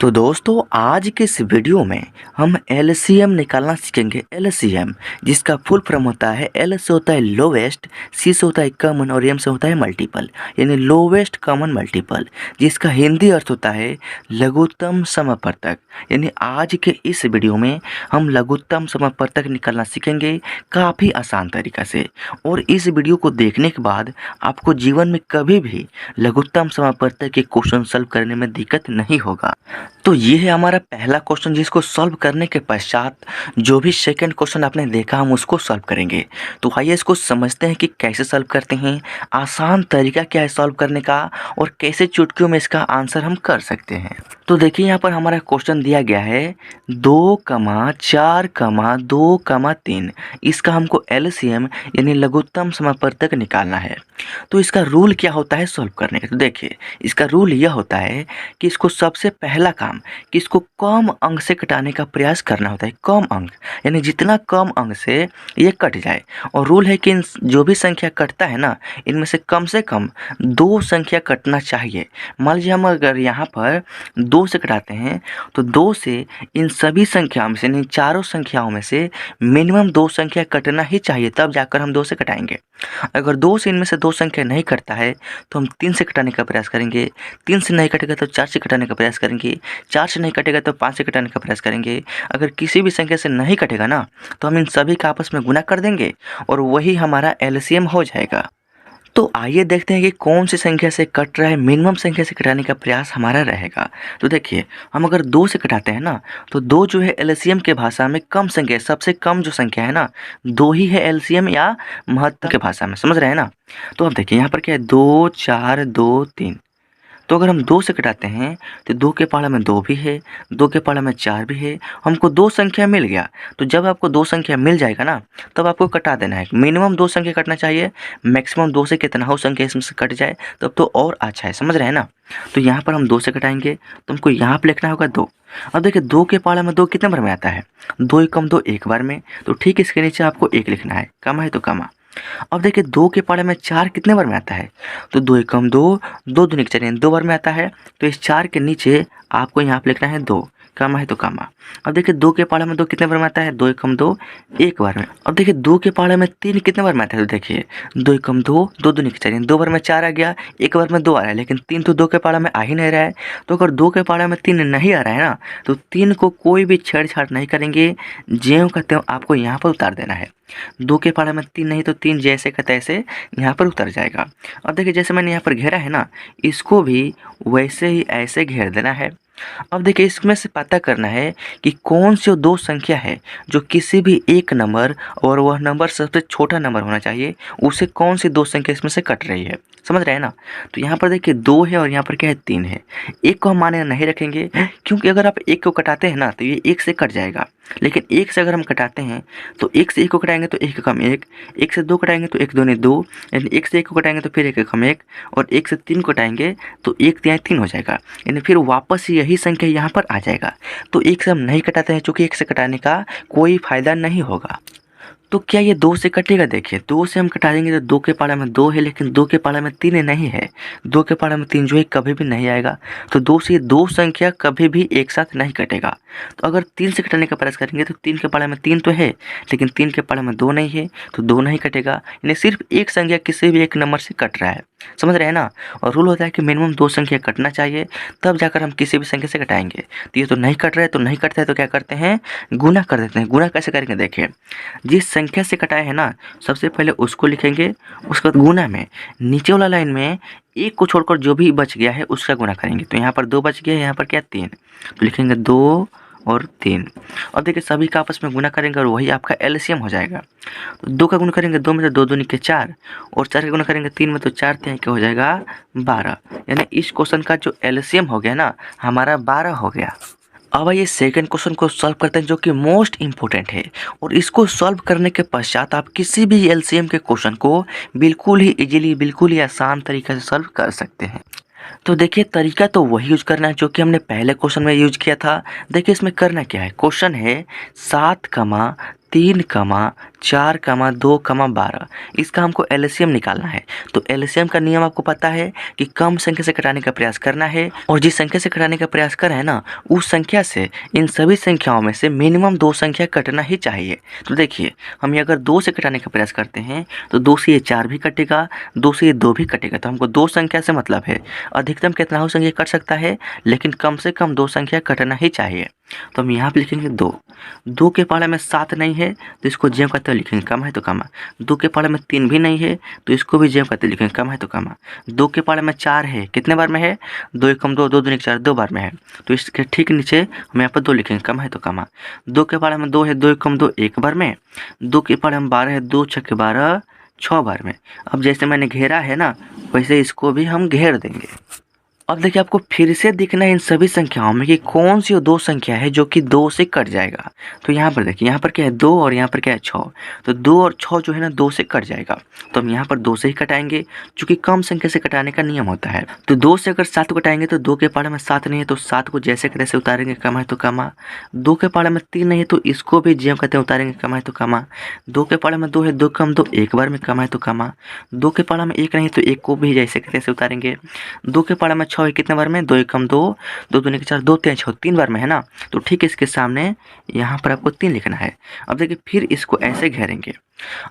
तो दोस्तों आज के इस वीडियो में हम एलसीएम निकालना सीखेंगे। एलसीएम जिसका फुल फॉर्म होता है, एल से होता है लोवेस्ट, सी से होता है कॉमन और एम से होता है मल्टीपल, यानी लोवेस्ट कॉमन मल्टीपल, जिसका हिंदी अर्थ होता है लघुत्तम समवर्तक। यानी आज के इस वीडियो में हम लघुत्तम समवर्तक निकालना सीखेंगे काफ़ी आसान तरीक़ा से। और इस वीडियो को देखने के बाद आपको जीवन में कभी भी लघुत्तम समवर्तक के क्वेश्चन सॉल्व करने में दिक्कत नहीं होगा। तो ये है हमारा पहला क्वेश्चन, जिसको सॉल्व करने के पश्चात जो भी सेकंड क्वेश्चन आपने देखा हम उसको सॉल्व करेंगे। तो आइए इसको समझते हैं कि कैसे सॉल्व करते हैं, आसान तरीका क्या है सॉल्व करने का और कैसे चुटकियों में इसका आंसर हम कर सकते हैं। तो देखिए यहाँ पर हमारा क्वेश्चन दिया गया है 2,4,2,3। इसका हमको एलसीएम यानी लघुत्तम समवर्तक निकालना है। तो इसका रूल क्या होता है सॉल्व करने का? तो देखिए इसका रूल यह होता है कि इसको सबसे पहला काम कि इसको कम अंक से कटाने का प्रयास करना होता है। कम अंक यानी जितना कम अंक से ये कट जाए। और रूल है कि इन जो भी संख्या कटता है ना, इनमें से कम 2 संख्या कटना चाहिए। मान लीजिए हम अगर यहाँ पर 2 से कटाते हैं तो 2 से इन सभी संख्याओं में से, इन चारों संख्याओं में से मिनिमम 2 संख्या कटना ही चाहिए, तब जाकर हम 2 से कटाएंगे। अगर 2 से इनमें से 2 संख्या नहीं कटता है तो हम 3 से कटाने का प्रयास करेंगे। 3 से नहीं कटेगा तो 4 से कटाने का प्रयास करेंगे। 4 से नहीं कटेगा तो 5 से कटाने का प्रयास करेंगे। अगर किसी भी संख्या से नहीं कटेगा ना, तो हम इन सभी का आपस में गुना कर देंगे और वही हमारा एलसीएम हो जाएगा। तो आइए देखते हैं कि कौन सी संख्या से कट रहा है, मिनिमम संख्या से कटाने का प्रयास हमारा रहेगा। तो देखिए हम अगर 2 से कटाते हैं ना, तो 2 जो है एलसीएम के भाषा में कम संख्या, सबसे कम जो संख्या है ना 2 ही है एलसीएम या महत्तम के भाषा में, समझ रहे हैं ना। तो अब देखिए यहाँ पर क्या है 2, 4, 2, 3। तो अगर हम 2 से कटाते हैं तो 2 के पाला में 2 भी है, 2 के पाला में 4 भी है, हमको 2 संख्या मिल गया। तो जब आपको 2 संख्या मिल जाएगा ना, तब आपको कटा देना है। मिनिमम 2 संख्या कटना चाहिए, मैक्सिमम 2 से कितना हो संख्या इसमें से कट जाए तब तो और अच्छा है, समझ रहे हैं ना। तो यहाँ पर हम 2 से कटाएंगे तो हमको यहाँ पर लिखना होगा 2। अब देखिए 2 के पाला में 2 कितने बार में आता है? 2 एकम 2 एक बार में। तो ठीक इसके नीचे आपको 1 लिखना है, कमा है तो कमा। अब देखिए 2 के पाले में 4 कितने बार में आता है? तो 2 एकम 2, 2 दूनी 4 यानी 2 बार में आता है। तो इस 4 के नीचे आपको यहाँ पे लिखना है 2, कमा है तो कमा। अब देखिए 2 के पाले में 2 कितने बार में आता है? 2 एकम 2 एक बार में। अब देखिए 2 के पाले में 3 कितने बार में आता है? तो देखिए 2 एकम 2, 2 दूनी 4 यानी 2 बार में 4 आ गया, एक बार में 2 आ रहा है, लेकिन 3 तो 2 के पाले में आ ही नहीं रहा है। तो अगर 2 के पाले में 3 नहीं आ रहा है ना, तो 3 को कोई भी छेड़छाड़ नहीं करेंगे, ज्यों का त्यों आपको यहाँ पर उतार देना है। 2 के पाला में 3 नहीं तो 3 जैसे का तैसे यहाँ पर उतर जाएगा। और देखिए जैसे मैंने यहाँ पर घेरा है ना, इसको भी वैसे ही ऐसे घेर देना है। अब देखिए इसमें से पता करना है कि कौन सी 2 संख्या है जो किसी भी एक नंबर, और वह नंबर सबसे छोटा नंबर होना चाहिए, उसे कौन सी 2 संख्या इसमें से कट रही है, समझ रहे हैं ना। तो यहाँ पर देखिए 2 है और यहाँ पर क्या है 3 है। एक को हम माने नहीं रखेंगे, क्योंकि अगर आप एक को कटाते हैं ना तो ये 1 से कट जाएगा। लेकिन 1 से अगर हम कटाते हैं तो 1 से 1 को कटाएंगे तो 1 कम 1, 1 से 2 कटाएंगे तो 1 दूनी 2, यानी 1 से 1 को कटाएंगे तो फिर 1 कम 1, और 1 से 3 को कटाएंगे तो 1 तिहाई 3 हो जाएगा, यानी फिर वापस यही संख्या यहाँ पर आ जाएगा। तो 1 से हम नहीं कटाते हैं, चूँकि 1 से कटाने का कोई फ़ायदा नहीं होगा। तो क्या ये 2 से कटेगा? देखिए 2 से हम कटा देंगे तो 2 के पाला में 2 है, लेकिन 2 के पाला में 3 नहीं है। 2 के पाला में 3 जो है कभी भी नहीं आएगा। तो 2 से ये 2 संख्या कभी भी एक साथ नहीं कटेगा। तो अगर 3 से कटाने का प्रयास करेंगे तो 3 के पाला में 3 तो है, लेकिन 3 के पाला में 2 नहीं है, तो 2 नहीं कटेगा। यानी सिर्फ एक संख्या किसी भी एक नंबर से कट रहा है, समझ रहे हैं ना। और रूल होता है कि मिनिमम 2 संख्या कटना चाहिए, तब जाकर हम किसी भी संख्या से कटाएंगे। तो ये तो नहीं कट रहा है, तो नहीं कटता है तो क्या करते हैं? गुना कर देते हैं। गुना कैसे करेंगे? देखिए जिस संख्या से कटाए है ना, सबसे पहले उसको लिखेंगे, उसके बाद गुना में नीचे वाला लाइन में 1 को छोड़कर जो भी बच गया है उसका गुना करेंगे। तो यहाँ पर 2 बच गया है, यहाँ पर क्या 3, तो लिखेंगे 2 और 3। और देखिए सभी का आपस में गुना करेंगे और वही आपका एलसीएम हो जाएगा। तो 2 का गुना करेंगे 2 में तो 2 दूनी के 4, और 4 का गुना करेंगे 3 में तो 4 तिहाई का हो जाएगा 12। यानी इस क्वेश्चन का जो एलसीएम हो गया ना हमारा 12 हो गया। अब आइए सेकंड क्वेश्चन को सॉल्व करते हैं, जो कि मोस्ट इम्पोर्टेंट है। और इसको सॉल्व करने के पश्चात आप किसी भी एलसीएम के क्वेश्चन को बिल्कुल ही इजीली, बिल्कुल ही आसान तरीके से सॉल्व कर सकते हैं। तो देखिए तरीका तो वही यूज करना है जो कि हमने पहले क्वेश्चन में यूज किया था। देखिए इसमें करना क्या है, क्वेश्चन है 7, 3,4,2,12 इसका हमको एलसीएम निकालना है। तो एलसीएम का नियम आपको पता है कि कम संख्या से घटाने का प्रयास करना है, और जिस संख्या से घटाने का प्रयास कर रहे हैं ना, उस संख्या से इन सभी संख्याओं में से मिनिमम 2 संख्या कटना ही चाहिए। तो देखिए, हम ये अगर 2 से घटाने का प्रयास करते हैं तो 2 से ये 4 भी कटेगा, 2 से ये 2 भी कटेगा। तो हमको 2 संख्या से मतलब है। अधिकतम कितना हो संख्या कट सकता है, लेकिन कम से कम 2 संख्या कटना ही चाहिए। तो हम यहाँ पे लिखेंगे 2। 2 के पहाड़े में 7 नहीं है तो इसको जेम करते हुए लिखेंगे कम है तो कमा। 2 के पहाड़े में 3 भी नहीं है तो इसको भी जेम करते लिखेंगे कम है तो कमा। 2 के पहाड़े में 4 है, कितने बार में है, 2 एकम 2, 2 दूनी 4, 2 बार में है। तो इसके ठीक नीचे हम यहाँ पर 2 लिखेंगे कम है तो कमा। 2 के पहाड़े में 2 है, 2 एकम 2, 1 बार में। 2 के पहाड़े में 12 है, 2 छक्के 12, 6 बार में। अब जैसे मैंने घेरा है ना, वैसे इसको भी हम घेर देंगे। अब देखिए, आपको फिर से दिखना है इन सभी संख्याओं में कि कौन सी वो 2 संख्या है जो कि 2 से कट जाएगा। तो यहाँ पर देखिए, यहाँ पर क्या है 2 और यहाँ पर क्या है 6। तो 2 और 6 जो है ना 2 से कट जाएगा, तो हम यहाँ पर 2 से ही कटाएंगे, क्योंकि कम संख्या से कटाने का नियम होता है। तो 2 से अगर 7 को कटाएंगे तो 2 के पहाड़े में 7 नहीं है तो 7 को जैसे के तैसे उतारेंगे कमा है तो कमा। 2 के पहाड़े में 3 नहीं है तो इसको भी जेम कहते हैं उतारेंगे कमा है तो कमा। 2 के पहाड़े में 2 है, 2 कम 2, 1 बार में कमा है तो कमा। 2 के पहाड़े में 1 नहीं तो 1 को भी जैसे के तैसे उतारेंगे। 2 के पहाड़े में 6 है, कितने बार में, 2 एकम 2, 2 दूनी 4, 2 3 6, 3 बार में है ना। तो ठीक इसके सामने यहाँ पर आपको 3 लिखना है। अब देखिए, फिर इसको ऐसे घेरेंगे।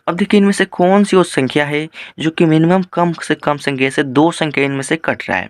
अब देखिए, इनमें से कौन सी वो संख्या है जो कि मिनिमम कम से कम संख्या से 2 संख्या इनमें से कट रहा है।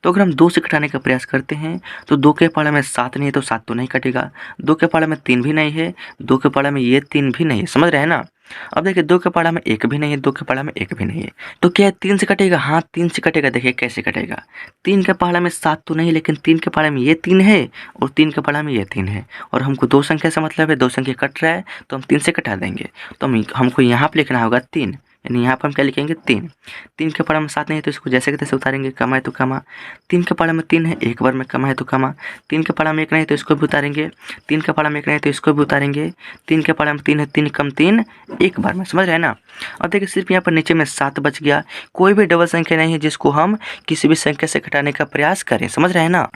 तो अगर हम 2 से घटाने का प्रयास करते हैं तो 2 के पहाड़े में 7 नहीं है तो 7 तो नहीं कटेगा। 2 के पहाड़े में 3 भी नहीं है, 2 के पहाड़े में ये 3 भी नहीं है, समझ रहे हैं ना। अब देखिए, 2 के पहाड़ा में 1 भी नहीं है, 2 के पहाड़ा में 1 भी नहीं है, तो क्या 3 से कटेगा, हाँ 3 से कटेगा। देखिए कैसे कटेगा, 3 के पहाड़ा में 7 तो नहीं, लेकिन 3 के पहाड़े में ये 3 है और 3 के पहाड़ा में ये 3 है, और हमको 2 संख्या से मतलब है, 2 संख्या कट रहा है तो हम 3 से कटा देंगे। तो हमको यहाँ पे लिखना होगा 3, यानी यहाँ पर हम क्या लिखेंगे 3। 3 के पहाड़े में 7 नहीं है तो इसको जैसे के तैसे उतारेंगे कमा है तो कमा। 3 के पहाड़े में 3 है, 1 बार में कमा है तो कमा। 3 के पहाड़े में 1 नहीं है तो इसको भी उतारेंगे। 3 के पहाड़े में 1 नहीं है तो इसको भी उतारेंगे। 3 के पहाड़े में 3 है, 3 कम 3, 1 बार में, समझ रहे हैं ना। अब देखिए, सिर्फ यहाँ पर नीचे में 7 बच गया। कोई भी डबल संख्या नहीं है जिसको हम किसी भी संख्या से घटाने का प्रयास करें, समझ रहे हैं ना।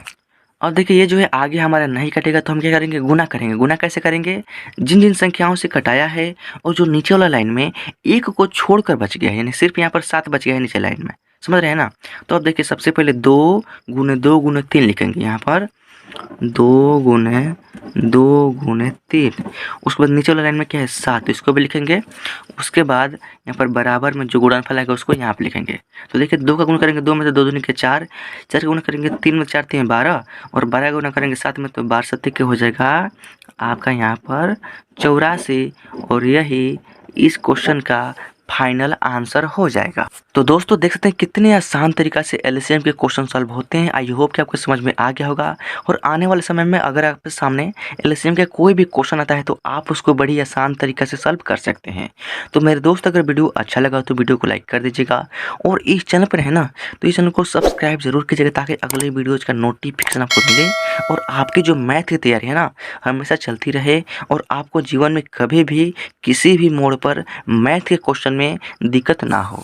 और देखिए, ये जो है आगे हमारा नहीं कटेगा तो हम क्या करेंगे, गुना करेंगे। गुना कैसे करेंगे, जिन जिन संख्याओं से कटाया है और जो नीचे वाला लाइन में 1 को छोड़कर बच गया है, यानी सिर्फ यहाँ पर 7 बच गया है नीचे लाइन में, समझ रहे हैं ना। तो अब देखिए, सबसे पहले 2 गुने 2 गुने 3 लिखेंगे यहाँ पर, 2 गुने 2 गुने 3। उसके बाद नीचे वाला लाइन में क्या है 7, इसको भी लिखेंगे। उसके बाद यहाँ पर बराबर में जो गुणनफल आएगा उसको यहाँ पे लिखेंगे। तो देखिए, 2 का गुण करेंगे 2 में तो 2 दूनी के 4, 4 का गुण करेंगे 3 में 4 3 12, और 12 का गुना करेंगे 7 में तो 12 7 के हो जाएगा आपका यहाँ पर 84, और यही इस क्वेश्चन का फाइनल आंसर हो जाएगा। तो दोस्तों, देख सकते हैं कितने आसान तरीका से एलसीएम के क्वेश्चन सॉल्व होते हैं। आई होप कि आपको समझ में आ गया होगा, और आने वाले समय में अगर आपके सामने एलसीएम का कोई भी क्वेश्चन आता है तो आप उसको बड़ी आसान तरीका से सॉल्व कर सकते हैं। तो मेरे दोस्त, अगर वीडियो अच्छा लगा तो वीडियो को लाइक कर दीजिएगा, और इस चैनल पर है ना तो इस चैनल को सब्सक्राइब जरूर कीजिएगा, ताकि अगले वीडियोज का नोटिफिकेशन आपको मिले, और आपकी जो मैथ की तैयारी है ना हमेशा चलती रहे, और आपको जीवन में कभी भी किसी भी मोड़ पर मैथ के क्वेश्चन में दिक्कत ना हो।